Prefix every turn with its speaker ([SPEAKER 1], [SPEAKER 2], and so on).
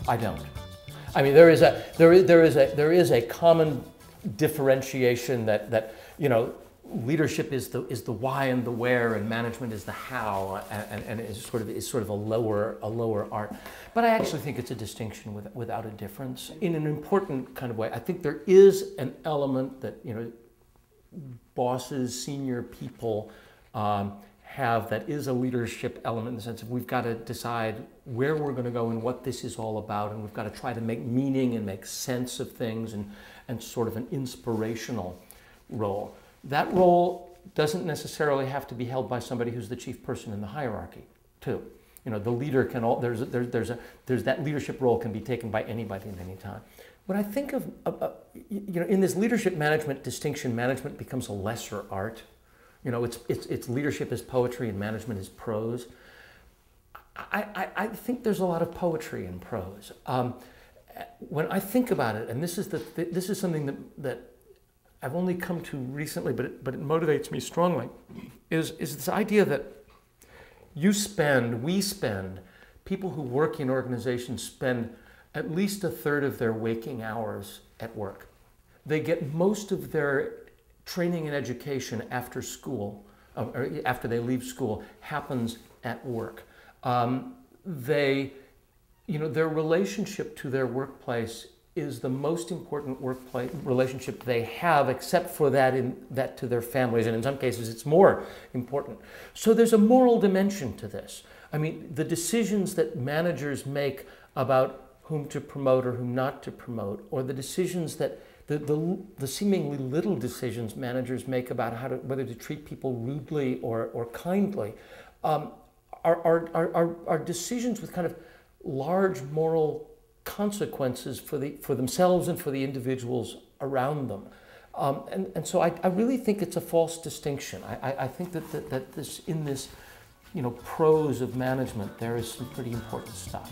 [SPEAKER 1] I don't. I mean, there is a common differentiation that leadership is the why and the where, and management is the how, and is sort of a lower art. But I actually think it's a distinction without a difference in an important kind of way. I think there is an element that bosses, senior people have that is a leadership element in the sense of we've got to decide where we're going to go and what this is all about, and we've got to try to make meaning and make sense of things, and sort of an inspirational role. That role doesn't necessarily have to be held by somebody who's the chief person in the hierarchy, too. The leader can there's that leadership role can be taken by anybody at any time. When I think of in this leadership management distinction, management becomes a lesser art. It's leadership is poetry and management is prose. I think there's a lot of poetry in prose. When I think about it, and this is something that I've only come to recently, but it motivates me strongly, is this idea that we spend, people who work in organizations spend at least a third of their waking hours at work. They get most of their training and education after school, or after they leave school, happens at work. Their relationship to their workplace is the most important workplace relationship they have, except for that to their families, and in some cases it's more important. So there's a moral dimension to this. I mean, the decisions that managers make about whom to promote or whom not to promote, or the decisions that the seemingly little decisions managers make about whether to treat people rudely or kindly, are decisions with kind of large moral consequences for themselves and for the individuals around them. And so I really think it's a false distinction. I think that in this prose of management, there is some pretty important stuff.